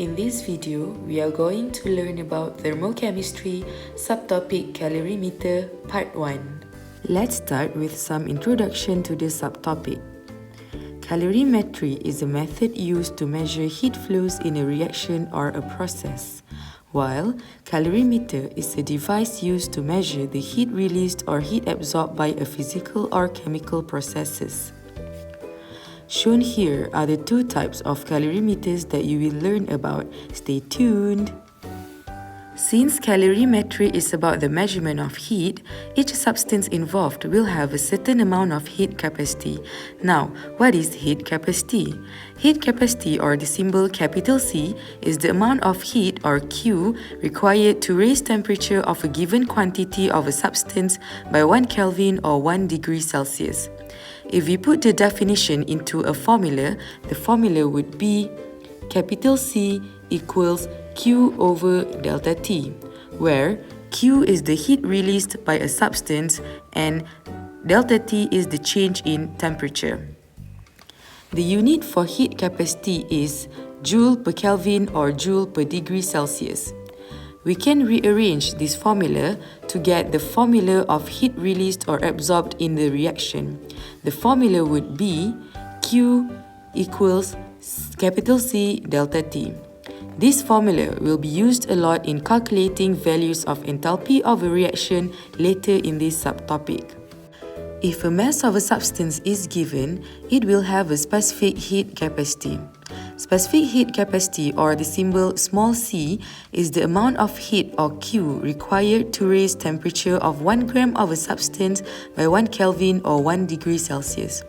In this video, we are going to learn about thermochemistry, subtopic calorimeter, part 1. Let's start with some introduction to the subtopic. Calorimetry is a method used to measure heat flows in a reaction or a process, while calorimeter is a device used to measure the heat released or heat absorbed by a physical or chemical processes. Shown here are the two types of calorimeters that you will learn about. Stay tuned! Since calorimetry is about the measurement of heat, each substance involved will have a certain amount of heat capacity. Now, what is heat capacity? Heat capacity, or the symbol capital C, is the amount of heat, or Q, required to raise temperature of a given quantity of a substance by 1 Kelvin or 1 degree Celsius. If we put the definition into a formula, the formula would be capital C equals Q over delta T, where Q is the heat released by a substance and delta T is the change in temperature. The unit for heat capacity is joule per Kelvin or joule per degree Celsius. We can rearrange this formula to get the formula of heat released or absorbed in the reaction. The formula would be Q equals capital C delta T. This formula will be used a lot in calculating values of enthalpy of a reaction later in this subtopic. If a mass of a substance is given, it will have a specific heat capacity. Specific heat capacity, or the symbol small c, is the amount of heat, or Q, required to raise temperature of 1 gram of a substance by 1 Kelvin or 1 degree Celsius.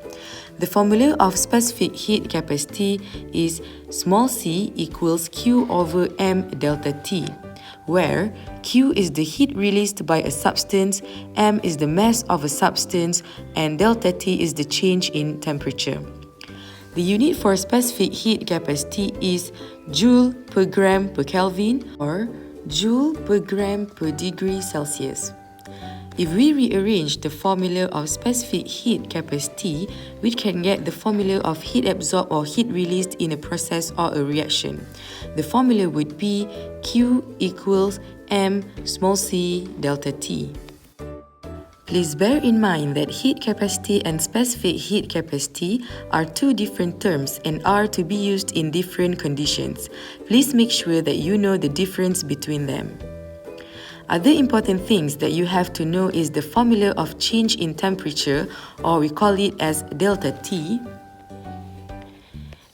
The formula of specific heat capacity is small c equals Q over m delta T, where Q is the heat released by a substance, m is the mass of a substance, and delta T is the change in temperature. The unit for specific heat capacity is joule per gram per Kelvin or joule per gram per degree Celsius. If we rearrange the formula of specific heat capacity, we can get the formula of heat absorbed or heat released in a process or a reaction. The formula would be Q equals m small c delta T. Please bear in mind that heat capacity and specific heat capacity are two different terms and are to be used in different conditions. Please make sure that you know the difference between them. Other important things that you have to know is the formula of change in temperature, or we call it as delta T.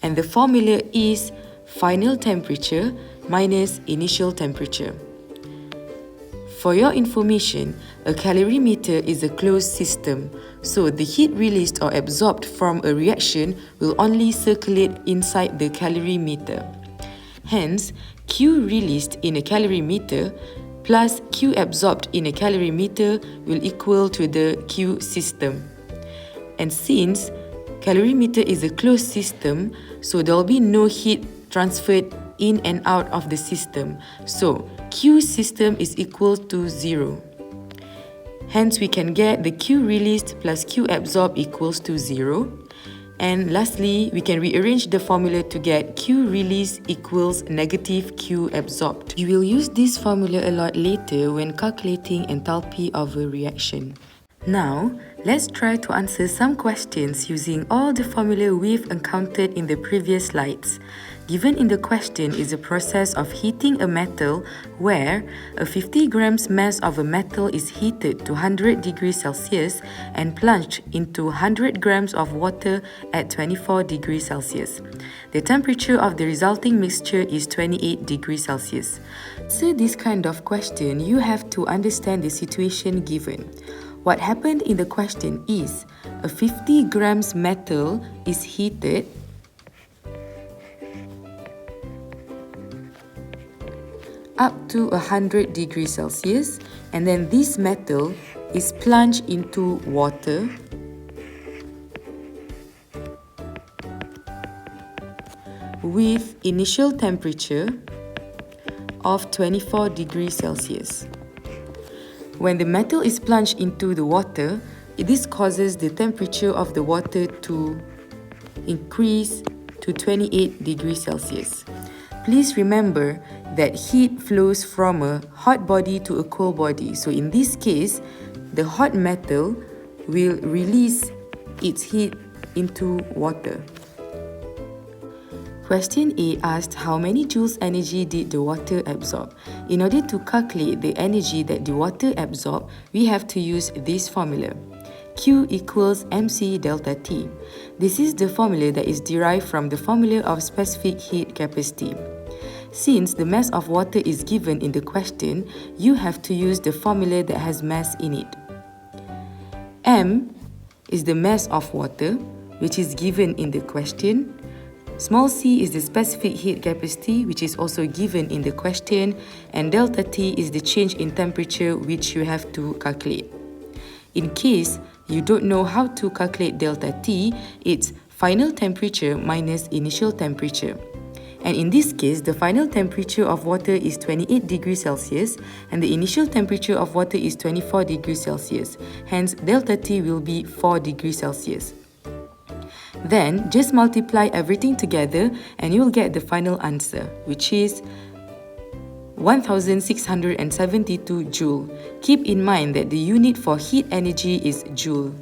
And the formula is final temperature minus initial temperature. For your information, a calorimeter is a closed system, so the heat released or absorbed from a reaction will only circulate inside the calorimeter. Hence, Q released in a calorimeter plus Q absorbed in a calorimeter will equal to the Q system. And since calorimeter is a closed system, so there will be no heat transferred in and out of the system. So Q system is equal to 0. Hence, we can get the Q released plus Q absorbed equals to 0. And lastly, we can rearrange the formula to get Q released equals negative Q absorbed. You will use this formula a lot later when calculating enthalpy of a reaction. Now, let's try to answer some questions using all the formula we've encountered in the previous slides. Given in the question is a process of heating a metal where a 50 grams mass of a metal is heated to 100 degrees Celsius and plunged into 100 grams of water at 24 degrees Celsius. The temperature of the resulting mixture is 28 degrees Celsius. To answer this kind of question, you have to understand the situation given. What happened in the question is a 50 grams metal is heated up to 100 degrees Celsius, and then this metal is plunged into water with initial temperature of 24 degrees Celsius. When the metal is plunged into the water, this causes the temperature of the water to increase to 28 degrees Celsius. Please remember that heat flows from a hot body to a cold body. So in this case, the hot metal will release its heat into water. Question A asked how many joules energy did the water absorb? In order to calculate the energy that the water absorbed, we have to use this formula. Q equals mc delta T. This is the formula that is derived from the formula of specific heat capacity. Since the mass of water is given in the question, you have to use the formula that has mass in it. M is the mass of water, which is given in the question. Small c is the specific heat capacity, which is also given in the question, and delta T is the change in temperature, which you have to calculate. In case you don't know how to calculate delta T, it's final temperature minus initial temperature. And in this case, the final temperature of water is 28 degrees Celsius and the initial temperature of water is 24 degrees Celsius. Hence, delta T will be 4 degrees Celsius. Then, just multiply everything together and you'll get the final answer, which is 1672 joule. Keep in mind that the unit for heat energy is joule.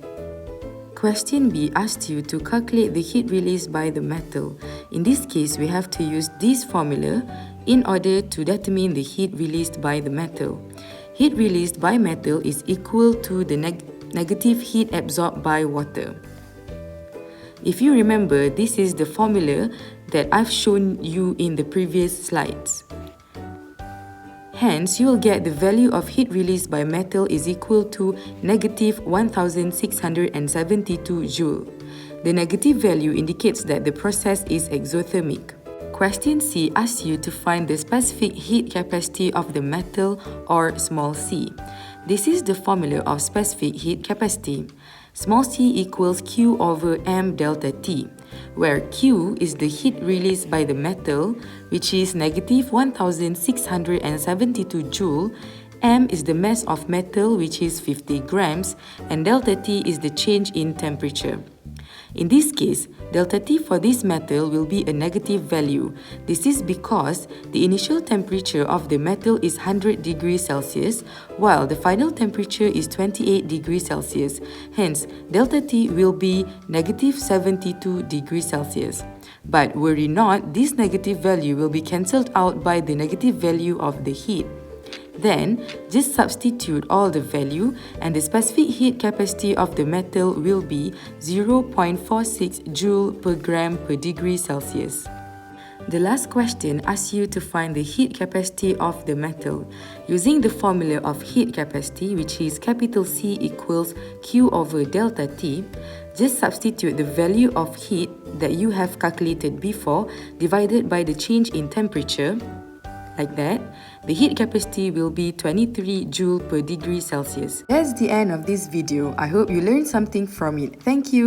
Question B asked you to calculate the heat released by the metal. In this case, we have to use this formula in order to determine the heat released by the metal. Heat released by metal is equal to the negative heat absorbed by water. If you remember, this is the formula that I've shown you in the previous slides. Hence, you will get the value of heat released by metal is equal to negative 1672 joule. The negative value indicates that the process is exothermic. Question C asks you to find the specific heat capacity of the metal or small c. This is the formula of specific heat capacity. Small c equals Q over m delta T, where Q is the heat released by the metal, which is negative 1672 joule, m is the mass of metal, which is 50 grams, and delta T is the change in temperature. In this case, delta T for this metal will be a negative value. This is because the initial temperature of the metal is 100 degrees Celsius, while the final temperature is 28 degrees Celsius. Hence, delta T will be negative 72 degrees Celsius. But worry not, this negative value will be cancelled out by the negative value of the heat. Then, just substitute all the value and the specific heat capacity of the metal will be 0.46 joule per gram per degree Celsius. The last question asks you to find the heat capacity of the metal. Using the formula of heat capacity, which is capital C equals Q over delta T, just substitute the value of heat that you have calculated before divided by the change in temperature. Like that, the heat capacity will be 23 joule per degree Celsius. That's the end of this video. I hope you learned something from it. Thank you.